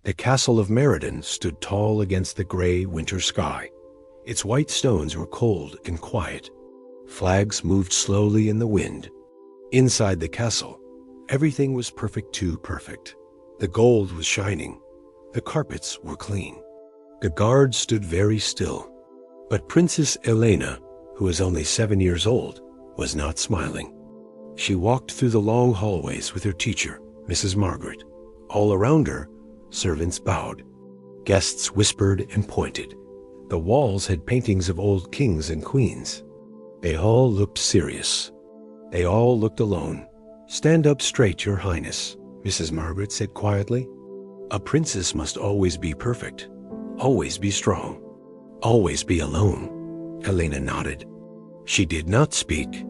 The castle of Meriden stood tall against the gray winter sky. Its white stones were cold and quiet. Flags moved slowly in the wind. Inside the castle, everything was perfect too perfect. The gold was shining. The carpets were clean. The guards stood very still. But Princess Elena, who was only 7 years old, was not smiling. She walked through the long hallways with her teacher, Mrs. Margaret. All around her, servants bowed. Guests whispered and pointed. The walls had paintings of old kings and queens. They all looked serious. They all looked alone. "Stand up straight, Your Highness," Mrs. Margaret said quietly. "A princess must always be perfect, always be strong, always be alone." Elena nodded. She did not speak.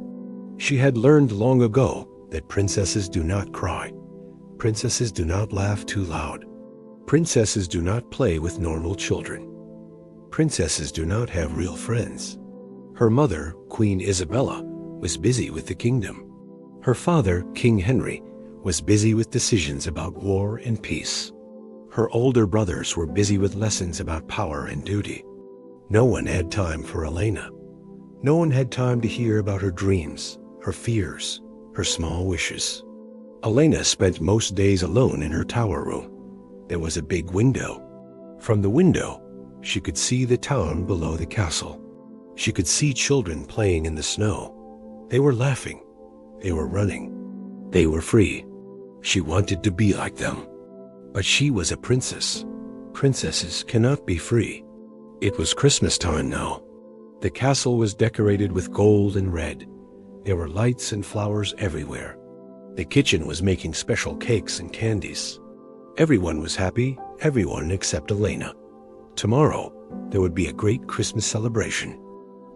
She had learned long ago that princesses do not cry. Princesses do not laugh too loud. Princesses do not play with normal children. Princesses do not have real friends. Her mother, Queen Isabella, was busy with the kingdom. Her father, King Henry, was busy with decisions about war and peace. Her older brothers were busy with lessons about power and duty. No one had time for Elena. No one had time to hear about her dreams, her fears, her small wishes. Elena spent most days alone in her tower room. There was a big window. From the window, she could see the town below the castle. She could see children playing in the snow. They were laughing. They were running. They were free. She wanted to be like them. But she was a princess. Princesses cannot be free. It was Christmas time now. The castle was decorated with gold and red. There were lights and flowers everywhere. The kitchen was making special cakes and candies. Everyone was happy, everyone except Elena. Tomorrow, there would be a great Christmas celebration.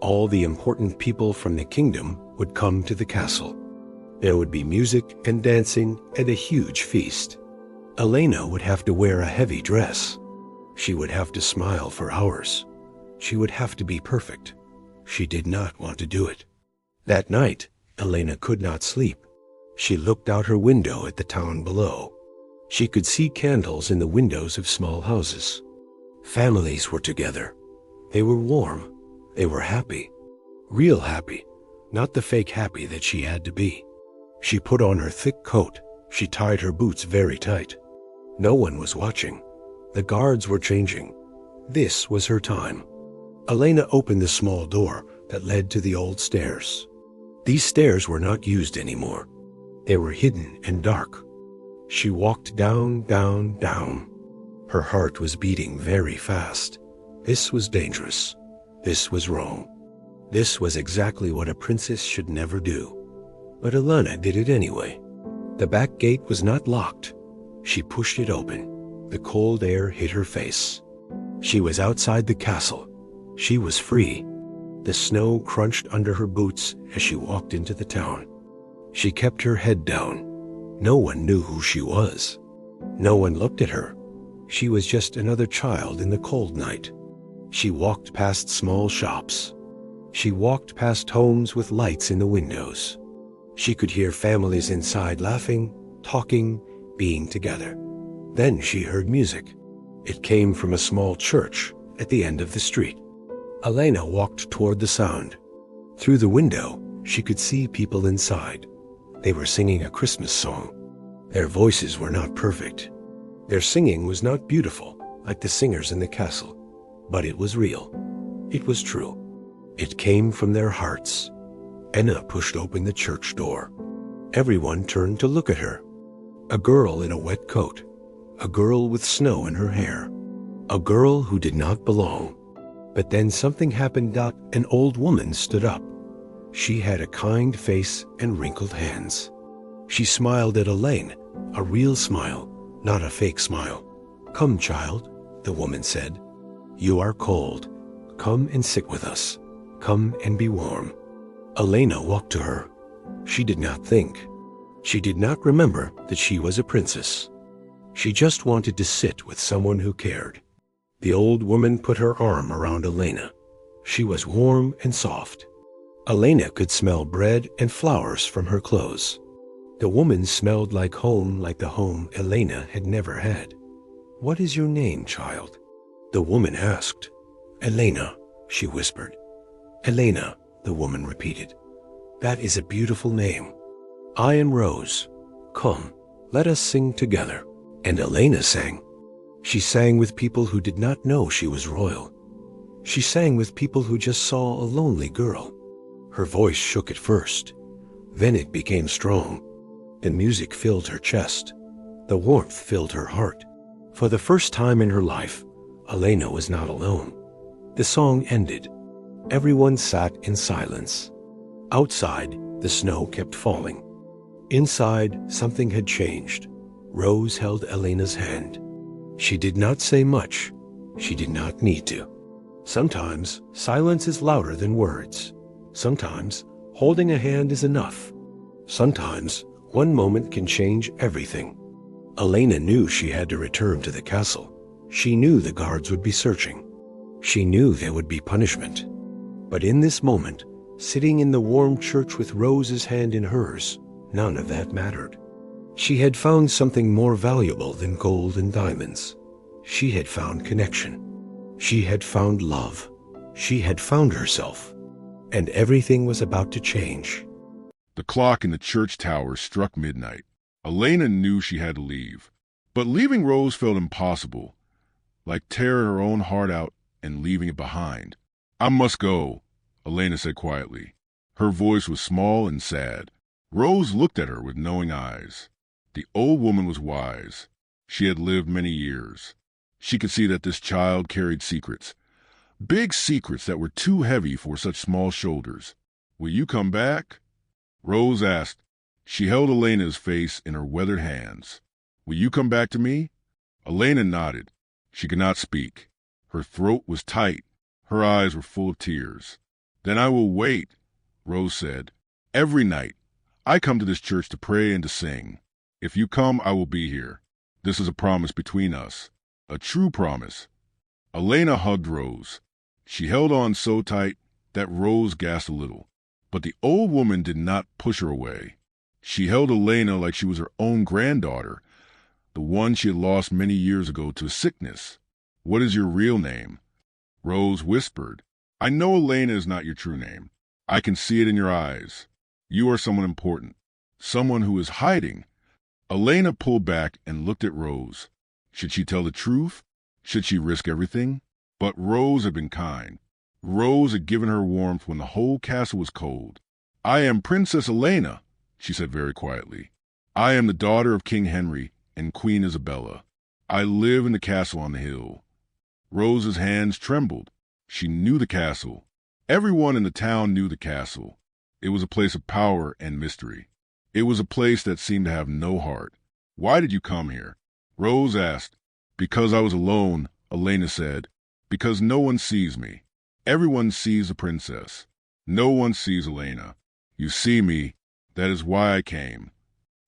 All the important people from the kingdom would come to the castle. There would be music and dancing and a huge feast. Elena would have to wear a heavy dress. She would have to smile for hours. She would have to be perfect. She did not want to do it. That night, Elena could not sleep. She looked out her window at the town below. She could see candles in the windows of small houses. Families were together. They were warm. They were happy. Real happy, not the fake happy that she had to be. She put on her thick coat. She tied her boots very tight. No one was watching. The guards were changing. This was her time. Elena opened the small door that led to the old stairs. These stairs were not used anymore. They were hidden and dark. She walked down, down, down. Her heart was beating very fast. This was dangerous. This was wrong. This was exactly what a princess should never do. But Elena did it anyway. The back gate was not locked. She pushed it open. The cold air hit her face. She was outside the castle. She was free. The snow crunched under her boots as she walked into the town. She kept her head down. No one knew who she was. No one looked at her. She was just another child in the cold night. She walked past small shops. She walked past homes with lights in the windows. She could hear families inside laughing, talking, being together. Then she heard music. It came from a small church at the end of the street. Elena walked toward the sound. Through the window, she could see people inside. They were singing a Christmas song. Their voices were not perfect. Their singing was not beautiful, like the singers in the castle. But it was real. It was true. It came from their hearts. Anna pushed open the church door. Everyone turned to look at her. A girl in a wet coat. A girl with snow in her hair. A girl who did not belong. But then something happened. An old woman stood up. She had a kind face and wrinkled hands. She smiled at Elaine, a real smile, not a fake smile. "Come, child," the woman said. "You are cold. Come and sit with us. Come and be warm." Elena walked to her. She did not think. She did not remember that she was a princess. She just wanted to sit with someone who cared. The old woman put her arm around Elena. She was warm and soft. Elena could smell bread and flowers from her clothes. The woman smelled like home, like the home Elena had never had. "What is your name, child?" The woman asked. "Elena," she whispered. "Elena," the woman repeated. "That is a beautiful name. I am Rose. Come, let us sing together." And Elena sang. She sang with people who did not know she was royal. She sang with people who just saw a lonely girl. Her voice shook at first. Then it became strong. The music filled her chest. The warmth filled her heart. For the first time in her life, Elena was not alone. The song ended. Everyone sat in silence. Outside, the snow kept falling. Inside, something had changed. Rose held Elena's hand. She did not say much. She did not need to. Sometimes, silence is louder than words. Sometimes, holding a hand is enough. Sometimes, one moment can change everything. Elena knew she had to return to the castle. She knew the guards would be searching. She knew there would be punishment. But in this moment, sitting in the warm church with Rose's hand in hers, none of that mattered. She had found something more valuable than gold and diamonds. She had found connection. She had found love. She had found herself. And everything was about to change. The clock in the church tower struck midnight. Elena knew she had to leave. But leaving Rose felt impossible, like tearing her own heart out and leaving it behind. "I must go," Elena said quietly. Her voice was small and sad. Rose looked at her with knowing eyes. The old woman was wise. She had lived many years. She could see that this child carried secrets, big secrets that were too heavy for such small shoulders. "Will you come back?" Rose asked. She held Elena's face in her weathered hands. "Will you come back to me?" Elena nodded. She could not speak. Her throat was tight. Her eyes were full of tears. "Then I will wait," Rose said. "Every night. I come to this church to pray and to sing. If you come, I will be here. This is a promise between us. A true promise." Elena hugged Rose. She held on so tight that Rose gasped a little. But the old woman did not push her away. She held Elena like she was her own granddaughter, the one she had lost many years ago to sickness. "What is your real name?" Rose whispered. "I know Elena is not your true name. I can see it in your eyes. You are someone important, someone who is hiding." Elena pulled back and looked at Rose. Should she tell the truth? Should she risk everything? But Rose had been kind. Rose had given her warmth when the whole castle was cold. "I am Princess Elena," she said very quietly. "I am the daughter of King Henry and Queen Isabella. I live in the castle on the hill." Rose's hands trembled. She knew the castle. Everyone in the town knew the castle. It was a place of power and mystery. It was a place that seemed to have no heart. "Why did you come here?" Rose asked. "Because I was alone," Elena said. "Because no one sees me. Everyone sees the princess. No one sees Elena. You see me. That is why I came."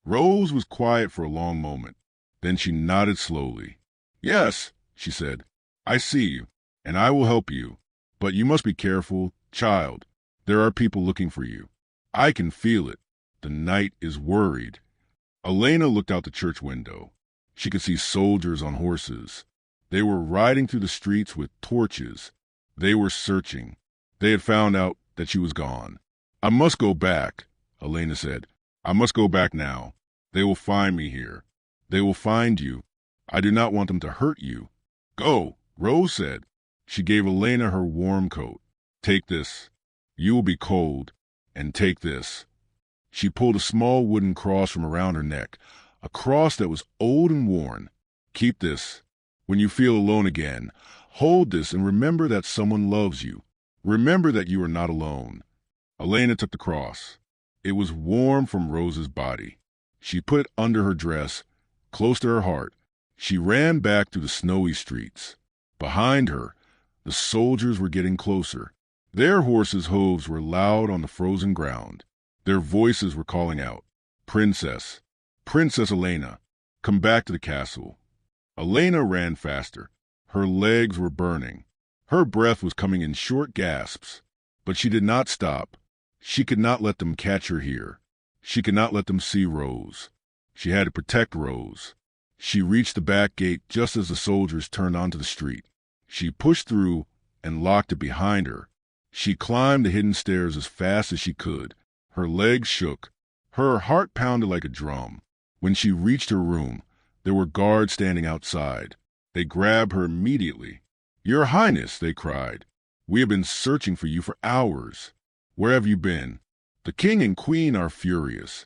Rose was quiet for a long moment. Then she nodded slowly. "Yes," she said. "I see you, and I will help you. But you must be careful, child. There are people looking for you. I can feel it. The night is worried." Elena looked out the church window. She could see soldiers on horses. They were riding through the streets with torches. They were searching. They had found out that she was gone. "I must go back," Elena said. "I must go back now. They will find me here. They will find you. I do not want them to hurt you." "Go," Rose said. She gave Elena her warm coat. "Take this. You will be cold. And take this." She pulled a small wooden cross from around her neck, a cross that was old and worn. "Keep this. When you feel alone again, hold this and remember that someone loves you. Remember that you are not alone." Elena took the cross. It was warm from Rose's body. She put it under her dress, close to her heart. She ran back through the snowy streets. Behind her, the soldiers were getting closer. Their horses' hooves were loud on the frozen ground. Their voices were calling out, "Princess, Princess Elena, come back to the castle." Elena ran faster. Her legs were burning. Her breath was coming in short gasps. But she did not stop. She could not let them catch her here. She could not let them see Rose. She had to protect Rose. She reached the back gate just as the soldiers turned onto the street. She pushed through and locked it behind her. She climbed the hidden stairs as fast as she could. Her legs shook. Her heart pounded like a drum. When she reached her room, there were guards standing outside. They grabbed her immediately. "Your Highness," they cried, "we have been searching for you for hours. Where have you been? The king and queen are furious."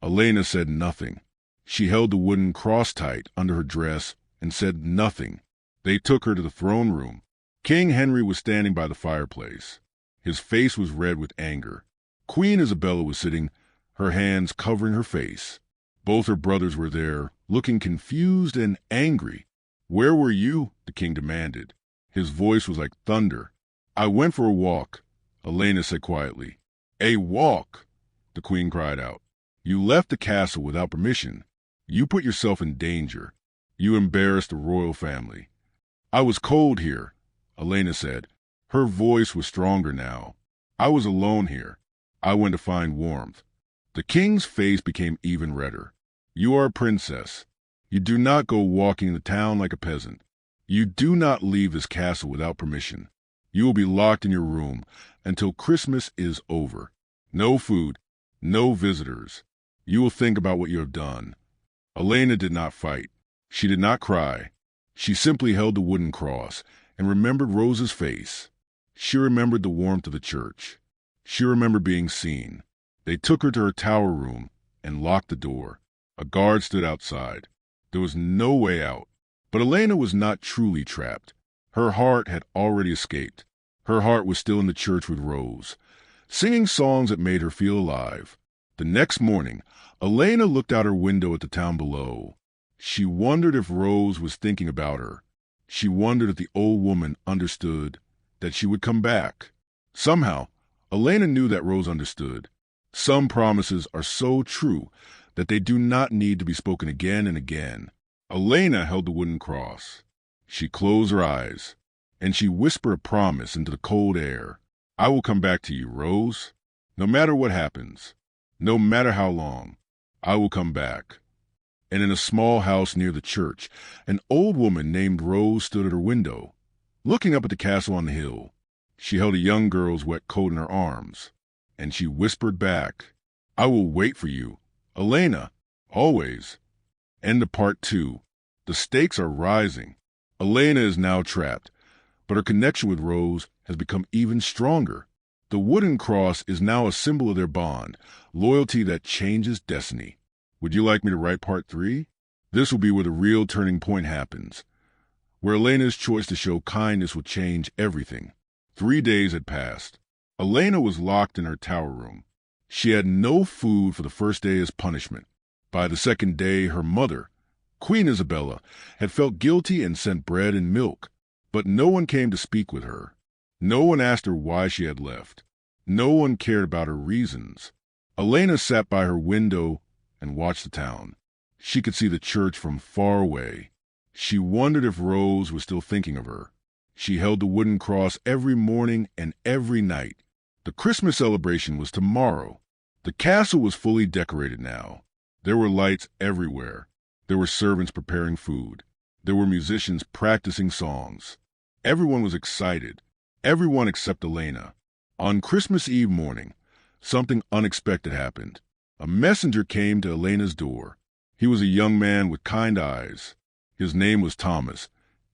Elena said nothing. She held the wooden cross tight under her dress and said nothing. They took her to the throne room. King Henry was standing by the fireplace. His face was red with anger. Queen Isabella was sitting, her hands covering her face. Both her brothers were there, looking confused and angry. "Where were you?" the king demanded. His voice was like thunder. "I went for a walk," Elena said quietly. "A walk?" the queen cried out. "You left the castle without permission. You put yourself in danger. You embarrassed the royal family." "I was cold here," Elena said. Her voice was stronger now. "I was alone here. I went to find warmth." The king's face became even redder. "You are a princess. You do not go walking the town like a peasant. You do not leave this castle without permission. You will be locked in your room until Christmas is over. No food, no visitors. You will think about what you have done." Elena did not fight. She did not cry. She simply held the wooden cross and remembered Rose's face. She remembered the warmth of the church. She remembered being seen. They took her to her tower room and locked the door. A guard stood outside. There was no way out. But Elena was not truly trapped. Her heart had already escaped. Her heart was still in the church with Rose, singing songs that made her feel alive. The next morning, Elena looked out her window at the town below. She wondered if Rose was thinking about her. She wondered if the old woman understood that she would come back. Somehow, Elena knew that Rose understood. Some promises are so true that they do not need to be spoken again and again. Elena held the wooden cross. She closed her eyes, and she whispered a promise into the cold air. "I will come back to you, Rose. No matter what happens, no matter how long, I will come back." And in a small house near the church, an old woman named Rose stood at her window, looking up at the castle on the hill. She held a young girl's wet coat in her arms, and she whispered back, "I will wait for you, Elena, always." End of part 2. The stakes are rising. Elena is now trapped, but her connection with Rose has become even stronger. The wooden cross is now a symbol of their bond, loyalty that changes destiny. Would you like me to write part 3? This will be where the real turning point happens, where Elena's choice to show kindness will change everything. 3 days had passed. Elena was locked in her tower room. She had no food for the first day as punishment. By the second day, her mother, Queen Isabella, had felt guilty and sent bread and milk, but no one came to speak with her. No one asked her why she had left. No one cared about her reasons. Elena sat by her window and watched the town. She could see the church from far away. She wondered if Rose was still thinking of her. She held the wooden cross every morning and every night. The Christmas celebration was tomorrow. The castle was fully decorated now. There were lights everywhere. There were servants preparing food. There were musicians practicing songs. Everyone was excited. Everyone except Elena. On Christmas Eve morning, something unexpected happened. A messenger came to Elena's door. He was a young man with kind eyes. His name was Thomas,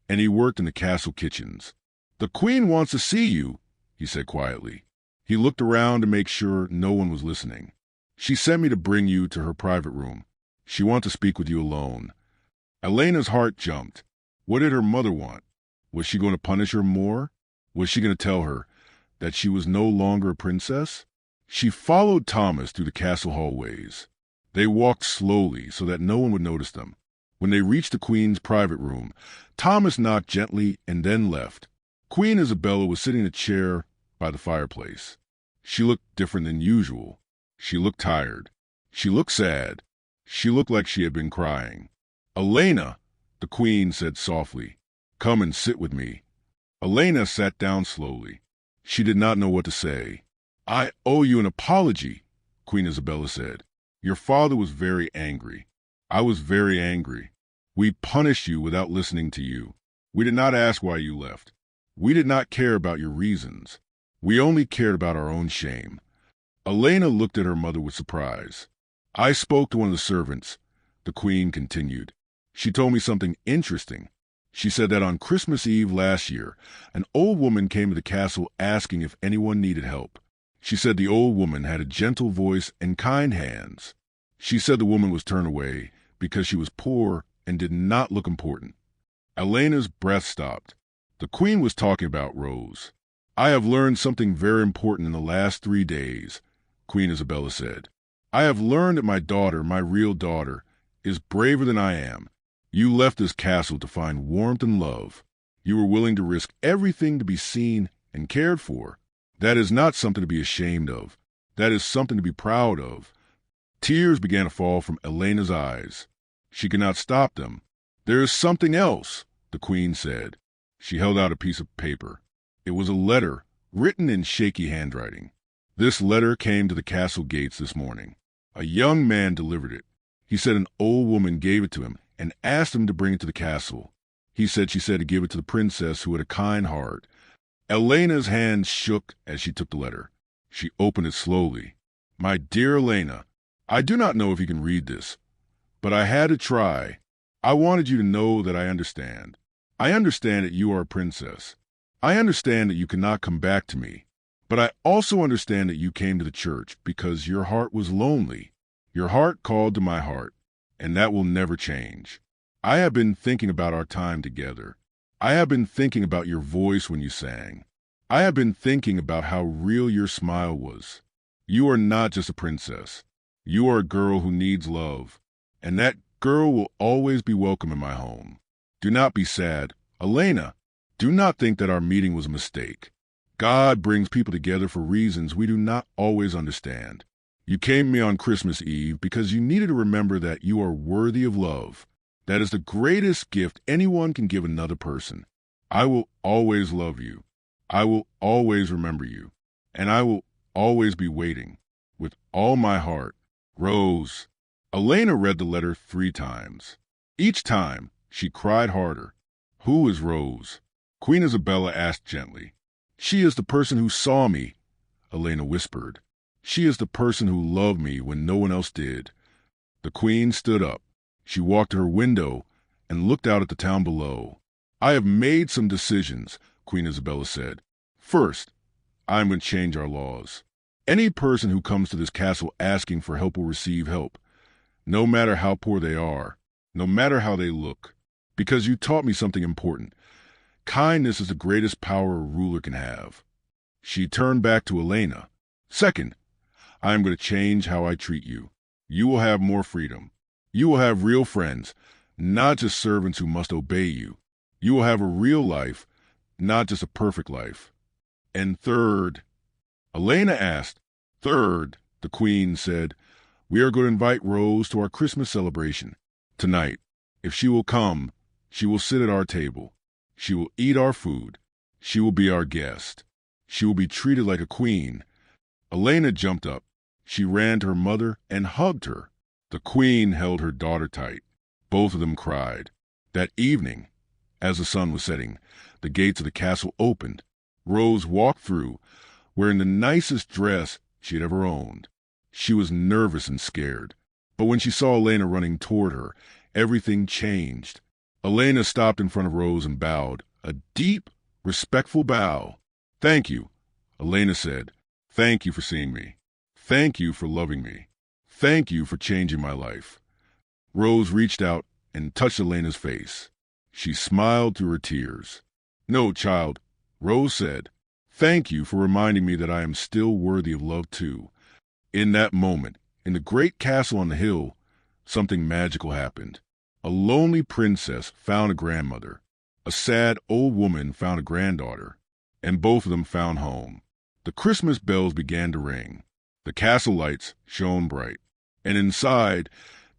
and he worked in the castle kitchens. "The queen wants to see you," he said quietly. He looked around to make sure no one was listening. "She sent me to bring you to her private room. She wants to speak with you alone." Elena's heart jumped. What did her mother want? Was she going to punish her more? Was she going to tell her that she was no longer a princess? She followed Thomas through the castle hallways. They walked slowly so that no one would notice them. When they reached the queen's private room, Thomas knocked gently and then left. Queen Isabella was sitting in a chair by the fireplace. She looked different than usual. She looked tired. She looked sad. She looked like she had been crying. "Elena," the queen said softly, "come and sit with me." Elena sat down slowly. She did not know what to say. "I owe you an apology," Queen Isabella said. "Your father was very angry. I was very angry. We punished you without listening to you. We did not ask why you left. We did not care about your reasons. We only cared about our own shame." Elena looked at her mother with surprise. "I spoke to one of the servants," the queen continued. "She told me something interesting. She said that on Christmas Eve last year, an old woman came to the castle asking if anyone needed help. She said the old woman had a gentle voice and kind hands. She said the woman was turned away because she was poor and did not look important." Elena's breath stopped. The queen was talking about Rose. "I have learned something very important in the last 3 days," Queen Isabella said. "I have learned that my daughter, my real daughter, is braver than I am. You left this castle to find warmth and love. You were willing to risk everything to be seen and cared for. That is not something to be ashamed of. That is something to be proud of." Tears began to fall from Elena's eyes. She could not stop them. "There is something else," the queen said. She held out a piece of paper. It was a letter written in shaky handwriting. "This letter came to the castle gates this morning. A young man delivered it. He said an old woman gave it to him and asked him to bring it to the castle. He said she said to give it to the princess who had a kind heart." Elena's hand shook as she took the letter. She opened it slowly. "My dear Elena, I do not know if you can read this, but I had to try. I wanted you to know that I understand. I understand that you are a princess. I understand that you cannot come back to me. But I also understand that you came to the church because your heart was lonely. Your heart called to my heart, and that will never change. I have been thinking about our time together. I have been thinking about your voice when you sang. I have been thinking about how real your smile was. You are not just a princess. You are a girl who needs love, and that girl will always be welcome in my home. Do not be sad. Elena, do not think that our meeting was a mistake. God brings people together for reasons we do not always understand. You came to me on Christmas Eve because you needed to remember that you are worthy of love. That is the greatest gift anyone can give another person. I will always love you. I will always remember you. And I will always be waiting. With all my heart, Rose." Elena read the letter 3 times. Each time, she cried harder. "Who is Rose?" Queen Isabella asked gently. "She is the person who saw me," Elena whispered. "She is the person who loved me when no one else did." The queen stood up. She walked to her window and looked out at the town below. "I have made some decisions," Queen Isabella said. "First, I am going to change our laws. Any person who comes to this castle asking for help will receive help, no matter how poor they are, no matter how they look, because you taught me something important. Kindness is the greatest power a ruler can have." She turned back to Elena. "Second, I am going to change how I treat you. You will have more freedom. You will have real friends, not just servants who must obey you. You will have a real life, not just a perfect life. And third," Elena asked. "Third," the queen said, "we are going to invite Rose to our Christmas celebration. Tonight, if she will come, she will sit at our table. She will eat our food. She will be our guest. She will be treated like a queen." Elena jumped up. She ran to her mother and hugged her. The queen held her daughter tight. Both of them cried. That evening, as the sun was setting, the gates of the castle opened. Rose walked through, wearing the nicest dress she had ever owned. She was nervous and scared, but when she saw Elena running toward her, everything changed. Elena stopped in front of Rose and bowed, a deep, respectful bow. "Thank you," Elena said. "Thank you for seeing me. Thank you for loving me. Thank you for changing my life." Rose reached out and touched Elena's face. She smiled through her tears. "No, child," Rose said. "Thank you for reminding me that I am still worthy of love too." In that moment, in the great castle on the hill, something magical happened. A lonely princess found a grandmother. A sad old woman found a granddaughter. And both of them found home. The Christmas bells began to ring. The castle lights shone bright. And inside,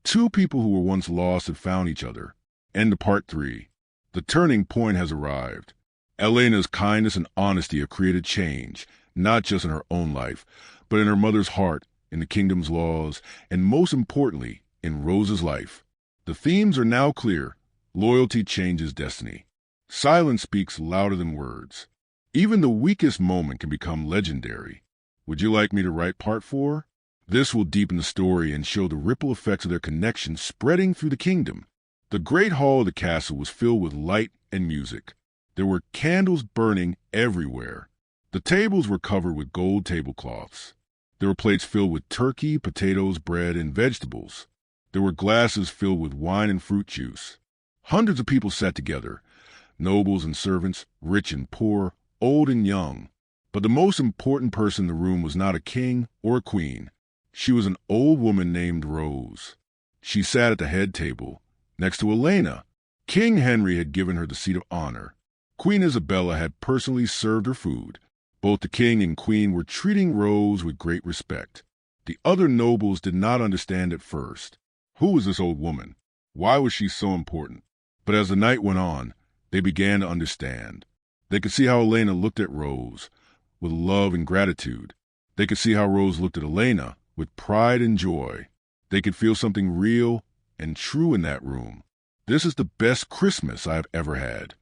2 people who were once lost had found each other. End of part 3. The turning point has arrived. Elena's kindness and honesty have created change, not just in her own life, but in her mother's heart, in the kingdom's laws, and most importantly, in Rose's life. The themes are now clear. Loyalty changes destiny. Silence speaks louder than words. Even the weakest moment can become legendary. Would you like me to write part 4? This will deepen the story and show the ripple effects of their connection spreading through the kingdom. The great hall of the castle was filled with light and music. There were candles burning everywhere. The tables were covered with gold tablecloths. There were plates filled with turkey, potatoes, bread, and vegetables. There were glasses filled with wine and fruit juice. Hundreds of people sat together, nobles and servants, rich and poor, old and young. But the most important person in the room was not a king or a queen. She was an old woman named Rose. She sat at the head table, next to Elena. King Henry had given her the seat of honor. Queen Isabella had personally served her food. Both the king and queen were treating Rose with great respect. The other nobles did not understand at first. Who was this old woman? Why was she so important? But as the night went on, they began to understand. They could see how Elena looked at Rose with love and gratitude. They could see how Rose looked at Elena with pride and joy. They could feel something real and true in that room. "This is the best Christmas I have ever had,"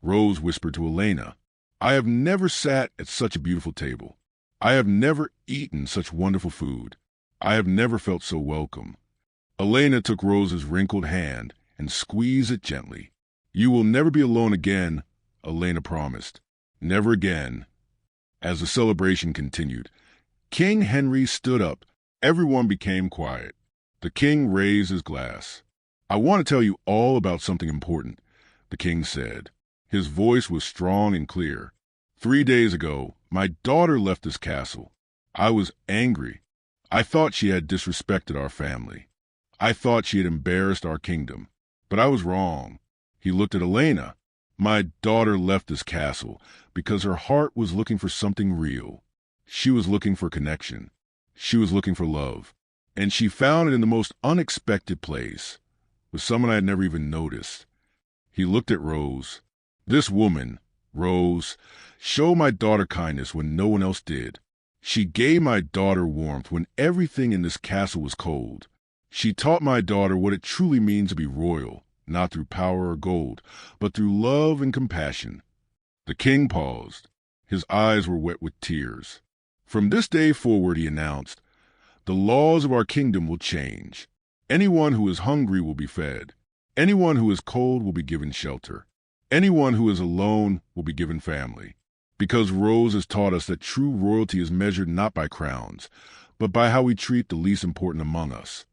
Rose whispered to Elena. "I have never sat at such a beautiful table. I have never eaten such wonderful food. I have never felt so welcome." Elena took Rose's wrinkled hand and squeezed it gently. "You will never be alone again," Elena promised. "Never again." As the celebration continued, King Henry stood up. Everyone became quiet. The king raised his glass. "I want to tell you all about something important," the king said. His voice was strong and clear. 3 days ago, my daughter left this castle. I was angry. I thought she had disrespected our family. I thought she had embarrassed our kingdom. But I was wrong. He looked at Elena. My daughter left this castle because her heart was looking for something real. She was looking for connection. She was looking for love. And she found it in the most unexpected place, with someone I had never even noticed. He looked at Rose. This woman, Rose, showed my daughter kindness when no one else did. She gave my daughter warmth when everything in this castle was cold. She taught my daughter what it truly means to be royal, not through power or gold, but through love and compassion. The king paused. His eyes were wet with tears. From this day forward, he announced, the laws of our kingdom will change. Anyone who is hungry will be fed. Anyone who is cold will be given shelter. Anyone who is alone will be given family. Because Rose has taught us that true royalty is measured not by crowns, but by how we treat the least important among us.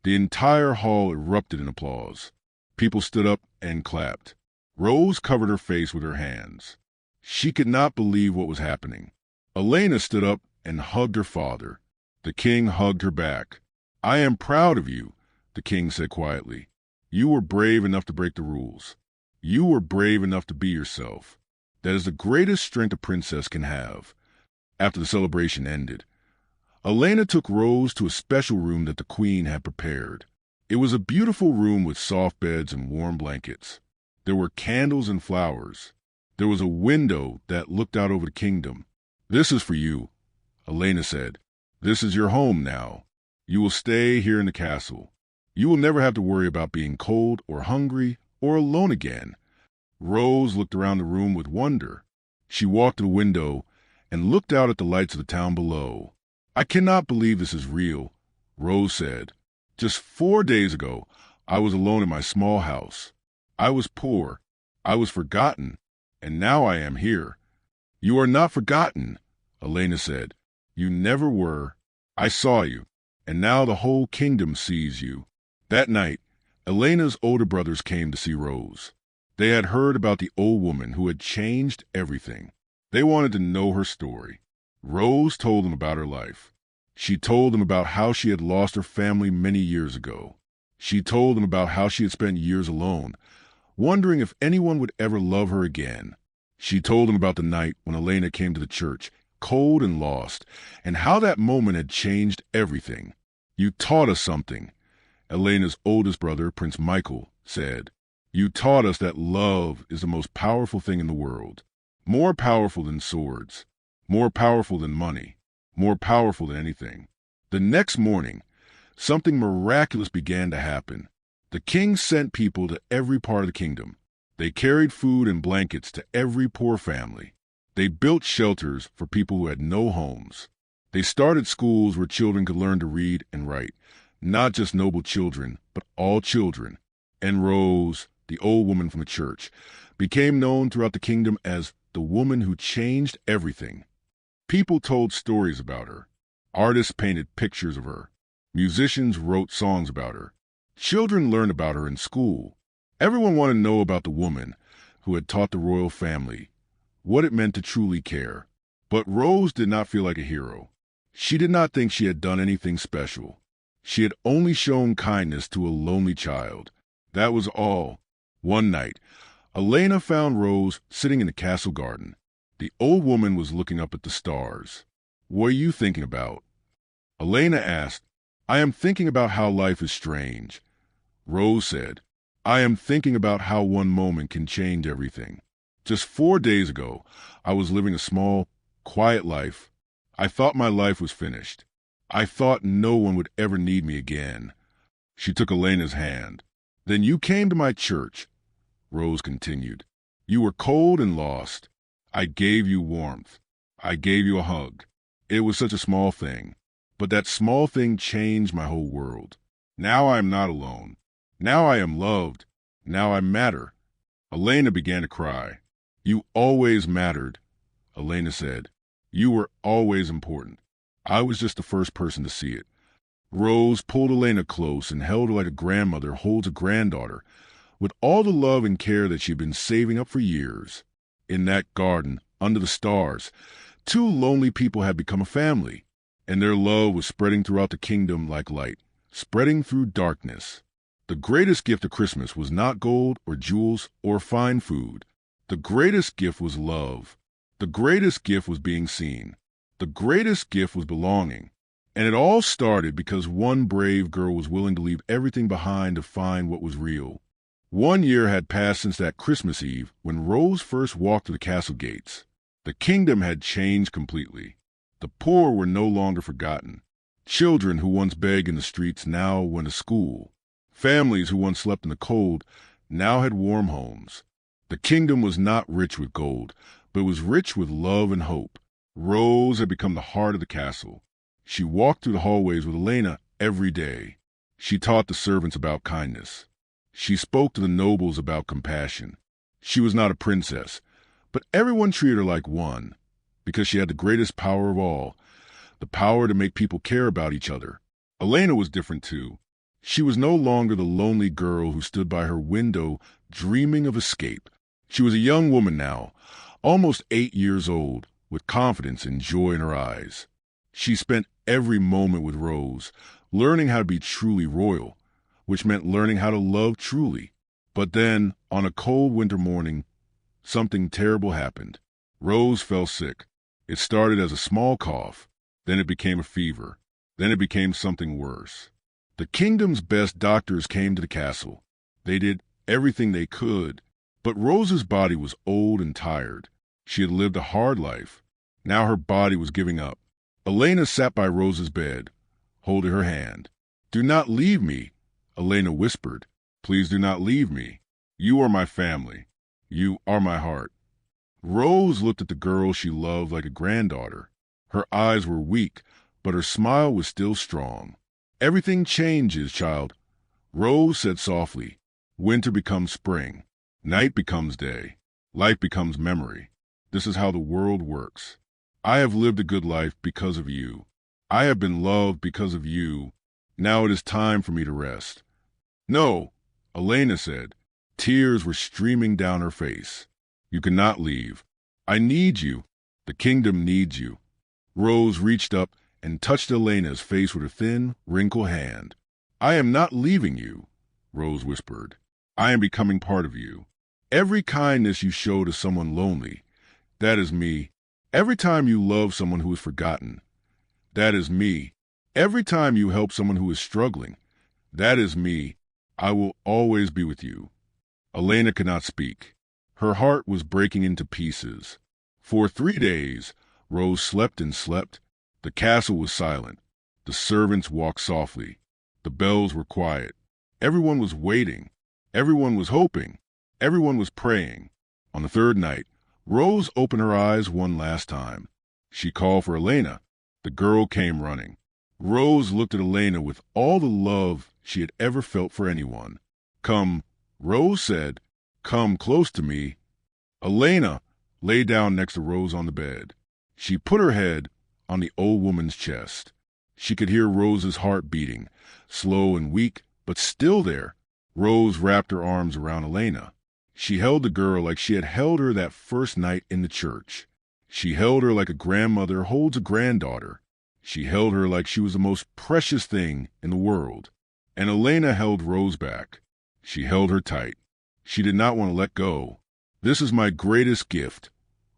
The entire hall erupted in applause. People stood up and clapped. Rose covered her face with her hands. She could not believe what was happening. Elena stood up and hugged her father. The king hugged her back. "I am proud of you," the king said quietly. "You were brave enough to break the rules. You were brave enough to be yourself. That is the greatest strength a princess can have." After the celebration ended, Elena took Rose to a special room that the queen had prepared. It was a beautiful room with soft beds and warm blankets. There were candles and flowers. There was a window that looked out over the kingdom. "This is for you," Elena said. "This is your home now. You will stay here in the castle. You will never have to worry about being cold or hungry or alone again." Rose looked around the room with wonder. She walked to the window and looked out at the lights of the town below. "I cannot believe this is real," Rose said. "Just 4 days ago, I was alone in my small house. I was poor. I was forgotten. And now I am here." "You are not forgotten," Elena said. "You never were. I saw you. And now the whole kingdom sees you." That night, Elena's older brothers came to see Rose. They had heard about the old woman who had changed everything. They wanted to know her story. Rose told them about her life. She told them about how she had lost her family many years ago. She told them about how she had spent years alone, wondering if anyone would ever love her again. She told them about the night when Elena came to the church, cold and lost, and how that moment had changed everything. "You taught us something," Elena's oldest brother, Prince Michael, said. "You taught us that love is the most powerful thing in the world. More powerful than swords. More powerful than money. More powerful than anything." The next morning, something miraculous began to happen. The king sent people to every part of the kingdom. They carried food and blankets to every poor family. They built shelters for people who had no homes. They started schools where children could learn to read and write, not just noble children, but all children. And Rose, the old woman from the church, became known throughout the kingdom as the woman who changed everything. People told stories about her. Artists painted pictures of her. Musicians wrote songs about her. Children learned about her in school. Everyone wanted to know about the woman who had taught the royal family what it meant to truly care. But Rose did not feel like a hero. She did not think she had done anything special. She had only shown kindness to a lonely child. That was all. One night, Elena found Rose sitting in the castle garden. The old woman was looking up at the stars. "What are you thinking about?" Elena asked. "I am thinking about how life is strange." Rose said, "I am thinking about how one moment can change everything. Just 4 days ago, I was living a small, quiet life. I thought my life was finished. I thought no one would ever need me again." She took Elena's hand. "Then you came to my church," Rose continued. "You were cold and lost. I gave you warmth. I gave you a hug. It was such a small thing, but that small thing changed my whole world. Now I am not alone. Now I am loved. Now I matter." Elena began to cry. "You always mattered," Elena said. "You were always important. I was just the first person to see it." Rose pulled Elena close and held her like a grandmother holds a granddaughter, with all the love and care that she had been saving up for years. In that garden, under the stars, 2 lonely people had become a family, and their love was spreading throughout the kingdom like light, spreading through darkness. The greatest gift of Christmas was not gold or jewels or fine food. The greatest gift was love. The greatest gift was being seen. The greatest gift was belonging. And it all started because one brave girl was willing to leave everything behind to find what was real. 1 year had passed since that Christmas Eve when Rose first walked to the castle gates. The kingdom had changed completely. The poor were no longer forgotten. Children who once begged in the streets now went to school. Families who once slept in the cold now had warm homes. The kingdom was not rich with gold, but was rich with love and hope. Rose had become the heart of the castle. She walked through the hallways with Elena every day. She taught the servants about kindness. She spoke to the nobles about compassion. She was not a princess, but everyone treated her like one, because she had the greatest power of all, the power to make people care about each other. Elena was different too. She was no longer the lonely girl who stood by her window dreaming of escape. She was a young woman now, almost 8 years old, with confidence and joy in her eyes. She spent every moment with Rose, learning how to be truly royal, which meant learning how to love truly. But then, on a cold winter morning, something terrible happened. Rose fell sick. It started as a small cough, then it became a fever, then it became something worse. The kingdom's best doctors came to the castle. They did everything they could, but Rose's body was old and tired. She had lived a hard life. Now her body was giving up. Elena sat by Rose's bed, holding her hand. "Do not leave me," Elena whispered. "Please do not leave me. You are my family. You are my heart." Rose looked at the girl she loved like a granddaughter. Her eyes were weak, but her smile was still strong. "Everything changes, child," Rose said softly. "Winter becomes spring. Night becomes day. Life becomes memory. This is how the world works. I have lived a good life because of you. I have been loved because of you. Now it is time for me to rest." "No," Elena said. Tears were streaming down her face. "You cannot leave. I need you. The kingdom needs you." Rose reached up and touched Elena's face with her thin, wrinkled hand. "I am not leaving you," Rose whispered. "I am becoming part of you. Every kindness you show to someone lonely, that is me. Every time you love someone who is forgotten, that is me. Every time you help someone who is struggling, that is me. I will always be with you." Elena could not speak. Her heart was breaking into pieces. For 3 days, Rose slept and slept. The castle was silent. The servants walked softly. The bells were quiet. Everyone was waiting. Everyone was hoping. Everyone was praying. On the third night, Rose opened her eyes one last time. She called for Elena. The girl came running. Rose looked at Elena with all the love she had ever felt for anyone. "Come," Rose said. "Come close to me." Elena lay down next to Rose on the bed. She put her head on the old woman's chest. She could hear Rose's heart beating, slow and weak, but still there. Rose wrapped her arms around Elena. She held the girl like she had held her that first night in the church. She held her like a grandmother holds a granddaughter. She held her like she was the most precious thing in the world. And Elena held Rose back. She held her tight. She did not want to let go. "This is my greatest gift,"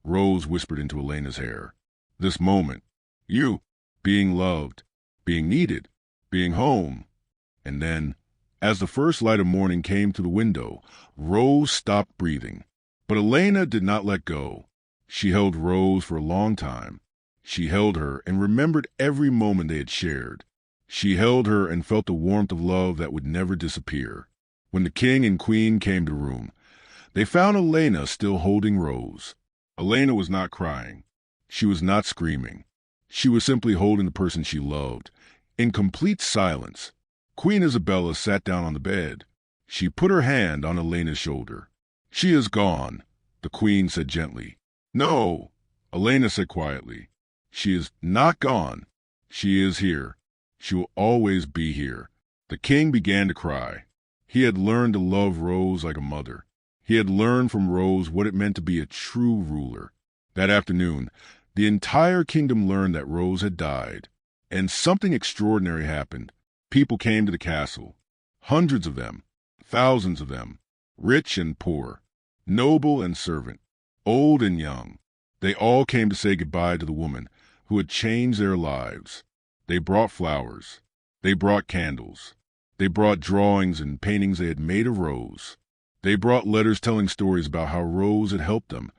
Rose whispered into Elena's hair. "This moment. You. Being loved. Being needed. Being home." And then, as the first light of morning came through the window, Rose stopped breathing. But Elena did not let go. She held Rose for a long time. She held her and remembered every moment they had shared. She held her and felt the warmth of love that would never disappear. When the king and queen came to the room, they found Elena still holding Rose. Elena was not crying. She was not screaming. She was simply holding the person she loved, in complete silence. Queen Isabella sat down on the bed. She put her hand on Elena's shoulder. "She is gone," the queen said gently. "No," Elena said quietly. "She is not gone. She is here. She will always be here." The king began to cry. He had learned to love Rose like a mother. He had learned from Rose what it meant to be a true ruler. That afternoon, the entire kingdom learned that Rose had died. And something extraordinary happened. People came to the castle. Hundreds of them. Thousands of them. Rich and poor. Noble and servant. Old and young. They all came to say goodbye to the woman who had changed their lives. They brought flowers. They brought candles. They brought drawings and paintings they had made of Rose. They brought letters telling stories about how Rose had helped them,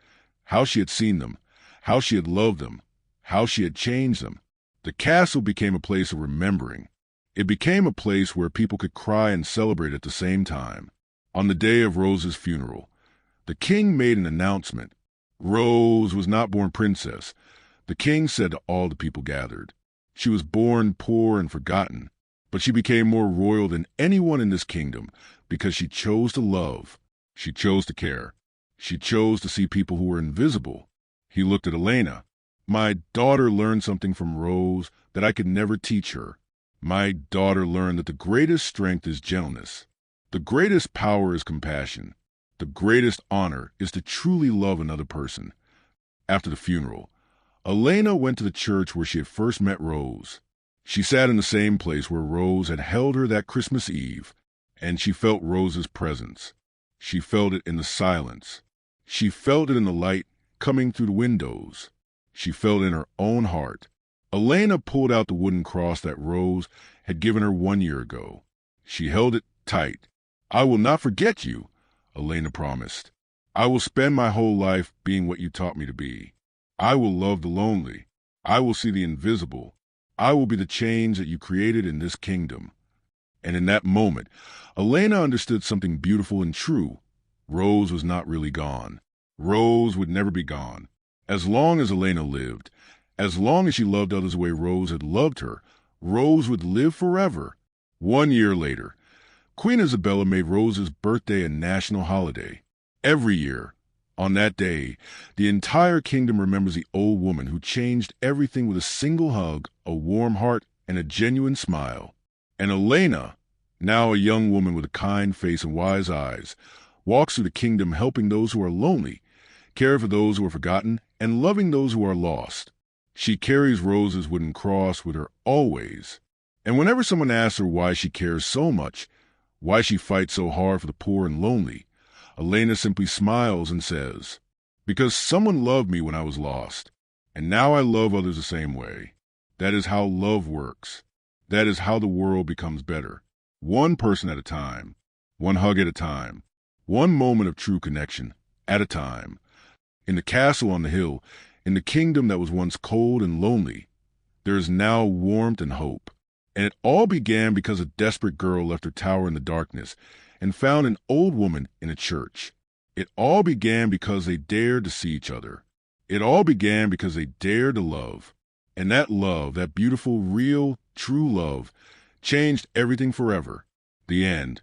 how she had seen them, how she had loved them, how she had changed them. The castle became a place of remembering. It became a place where people could cry and celebrate at the same time. On the day of Rose's funeral, the king made an announcement. Rose was not born princess, the king said to all the people gathered. She was born poor and forgotten, but she became more royal than anyone in this kingdom because she chose to love. She chose to care. She chose to see people who were invisible. He looked at Elena. "My daughter learned something from Rose that I could never teach her. My daughter learned that the greatest strength is gentleness. The greatest power is compassion. The greatest honor is to truly love another person." After the funeral, Elena went to the church where she had first met Rose. She sat in the same place where Rose had held her that Christmas Eve, and she felt Rose's presence. She felt it in the silence. She felt it in the light coming through the windows. She felt it in her own heart. Elena pulled out the wooden cross that Rose had given her 1 year ago. She held it tight. "I will not forget you," Elena promised. "I will spend my whole life being what you taught me to be. I will love the lonely. I will see the invisible. I will be the change that you created in this kingdom." And in that moment, Elena understood something beautiful and true. Rose was not really gone. Rose would never be gone. As long as Elena lived, as long as she loved others the way Rose had loved her, Rose would live forever. 1 year later, Queen Isabella made Rose's birthday a national holiday. Every year, on that day, the entire kingdom remembers the old woman who changed everything with a single hug, a warm heart, and a genuine smile. And Elena, now a young woman with a kind face and wise eyes, walks through the kingdom helping those who are lonely, caring for those who are forgotten, and loving those who are lost. She carries Rose's wooden cross with her always. And whenever someone asks her why she cares so much, why she fights so hard for the poor and lonely, Elena simply smiles and says, "Because someone loved me when I was lost, and now I love others the same way. That is how love works. That is how the world becomes better. One person at a time, one hug at a time, one moment of true connection at a time." In the castle on the hill, in the kingdom that was once cold and lonely, there is now warmth and hope. And it all began because a desperate girl left her tower in the darkness and found an old woman in a church. It all began because they dared to see each other. It all began because they dared to love. And that love, that beautiful, real, true love, changed everything forever. The end.